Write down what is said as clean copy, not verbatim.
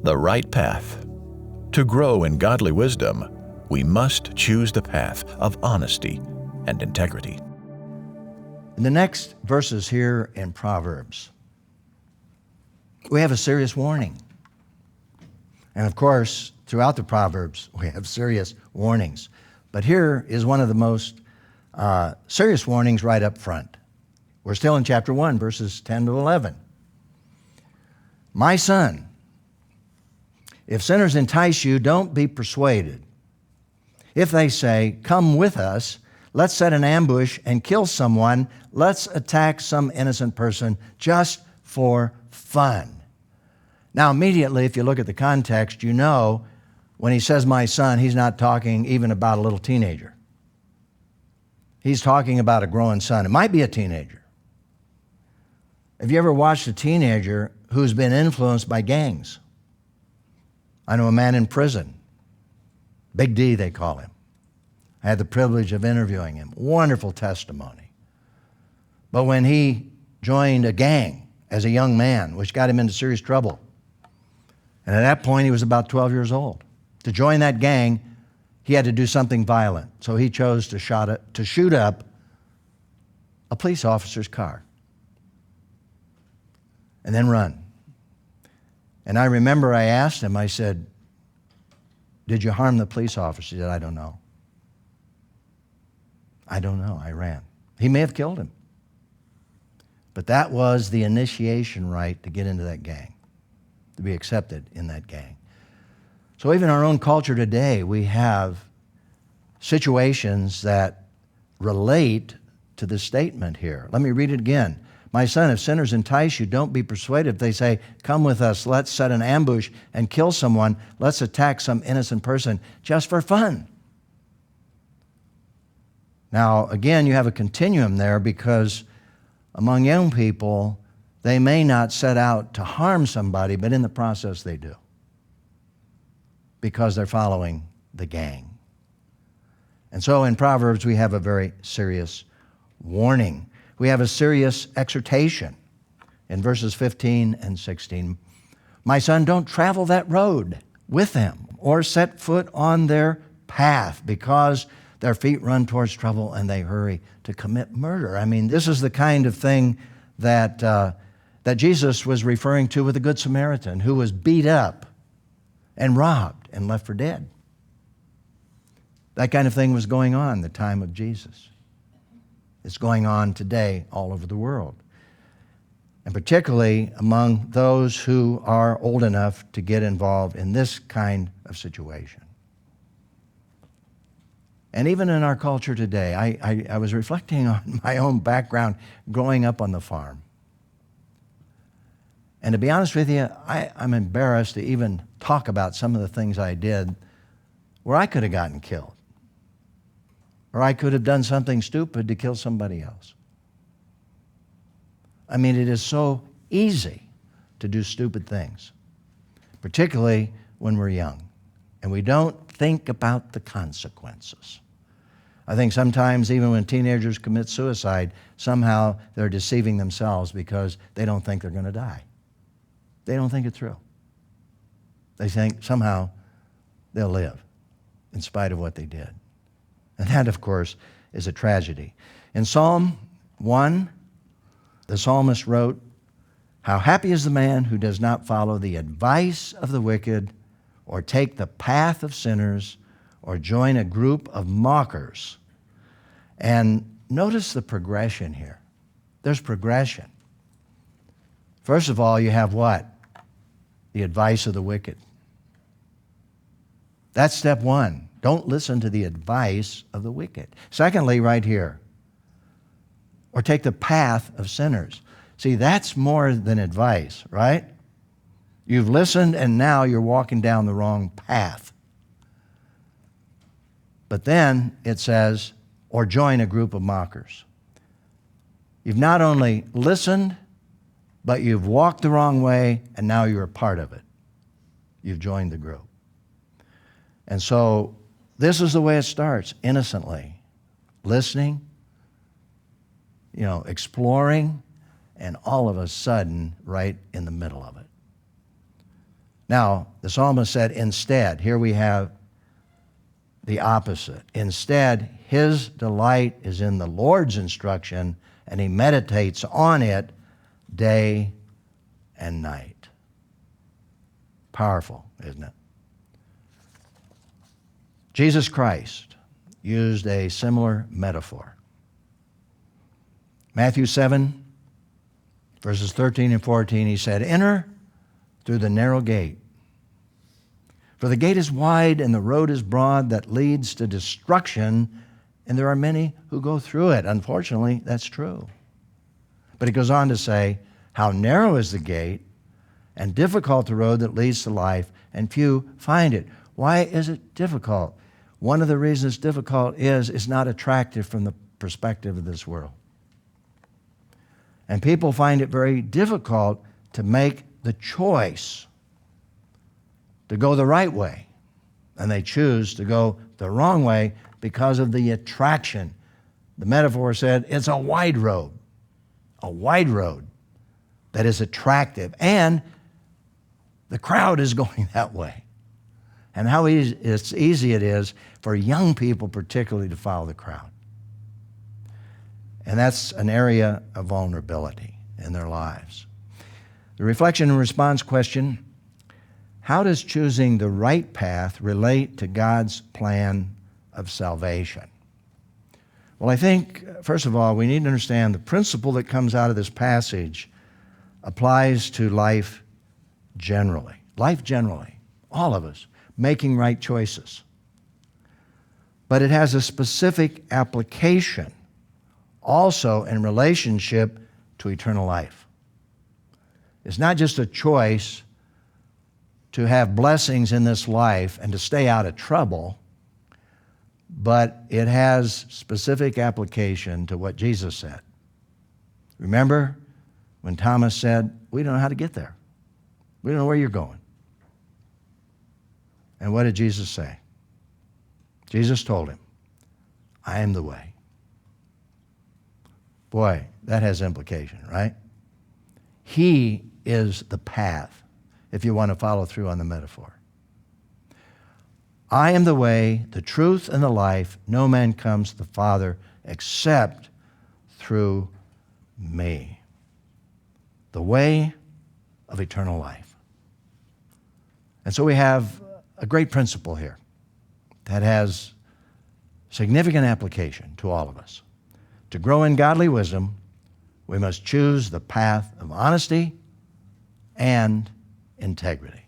The right path. To grow in godly wisdom, we must choose the path of honesty and integrity. In the next verses here in Proverbs, we have a serious warning. And of course, throughout the Proverbs, we have serious warnings. But here is one of the most serious warnings right up front. We're still in chapter 1, verses 10 to 11. My son, if sinners entice you, don't be persuaded. If they say, come with us, let's set an ambush and kill someone, let's attack some innocent person just for fun. Now, immediately, if you look at the context, you know when he says my son, he's not talking even about a little teenager. He's talking about a growing son. It might be a teenager. Have you ever watched a teenager who's been influenced by gangs? I know a man in prison. Big D, they call him. I had the privilege of interviewing him. Wonderful testimony. But when he joined a gang as a young man, which got him into serious trouble, and at that point he was about 12 years old. To join that gang, he had to do something violent. So he chose to shoot up a police officer's car and then run. And I remember I asked him, I said, did you harm the police officer? He said, I don't know. I don't know. I ran. He may have killed him. But that was the initiation rite to get into that gang, to be accepted in that gang. So even in our own culture today, we have situations that relate to the statement here. Let me read it again. My son, if sinners entice you, don't be persuaded. If they say, come with us, let's set an ambush and kill someone, let's attack some innocent person just for fun. Now, again, you have a continuum there because among young people, they may not set out to harm somebody, but in the process they do because they're following the gang. And so in Proverbs, we have a very serious warning. We have a serious exhortation in verses 15 and 16. My son, don't travel that road with them or set foot on their path because their feet run towards trouble and they hurry to commit murder. I mean, this is the kind of thing that Jesus was referring to with the Good Samaritan who was beat up and robbed and left for dead. That kind of thing was going on in the time of Jesus. It's going on today all over the world, and particularly among those who are old enough to get involved in this kind of situation. And even in our culture today, I was reflecting on my own background growing up on the farm. And to be honest with you, I'm embarrassed to even talk about some of the things I did where I could have gotten killed. Or I could have done something stupid to kill somebody else. I mean, it is so easy to do stupid things, particularly when we're young, and we don't think about the consequences. I think sometimes even when teenagers commit suicide, somehow they're deceiving themselves because they don't think they're going to die. They don't think it through. They think somehow they'll live in spite of what they did. And that, of course, is a tragedy. In Psalm 1, the psalmist wrote, how happy is the man who does not follow the advice of the wicked or take the path of sinners or join a group of mockers. And notice the progression here. There's progression. First of all, you have what? The advice of the wicked. That's step one. Don't listen to the advice of the wicked. Secondly, right here, or take the path of sinners. See, that's more than advice, right? You've listened and now you're walking down the wrong path. But then it says, or join a group of mockers. You've not only listened, but you've walked the wrong way and now you're a part of it. You've joined the group. And so this is the way it starts, innocently. Listening, exploring, and all of a sudden, right in the middle of it. Now, the psalmist said, instead, here we have the opposite. Instead, his delight is in the Lord's instruction, and he meditates on it day and night. Powerful, isn't it? Jesus Christ used a similar metaphor. Matthew 7, verses 13 and 14, he said, enter through the narrow gate. For the gate is wide and the road is broad that leads to destruction, and there are many who go through it. Unfortunately, that's true. But he goes on to say, how narrow is the gate and difficult the road that leads to life, and few find it. Why is it difficult? One of the reasons it's difficult is it's not attractive from the perspective of this world. And people find it very difficult to make the choice to go the right way. And they choose to go the wrong way because of the attraction. The metaphor said it's a wide road that is attractive. And the crowd is going that way. And how easy it is for young people particularly to follow the crowd. And that's an area of vulnerability in their lives. The reflection and response question, how does choosing the right path relate to God's plan of salvation? Well, I think, first of all, we need to understand the principle that comes out of this passage applies to life generally. Life generally, all of us, making right choices. But it has a specific application also in relationship to eternal life. It's not just a choice to have blessings in this life and to stay out of trouble, but it has specific application to what Jesus said. Remember when Thomas said, we don't know how to get there. We don't know where you're going. And what did Jesus say? Jesus told him, I am the way. Boy, that has implication, right? He is the path, if you want to follow through on the metaphor. I am the way, the truth, and the life. No man comes to the Father except through me. The way of eternal life. And so we have a great principle here that has significant application to all of us. To grow in godly wisdom, we must choose the path of honesty and integrity.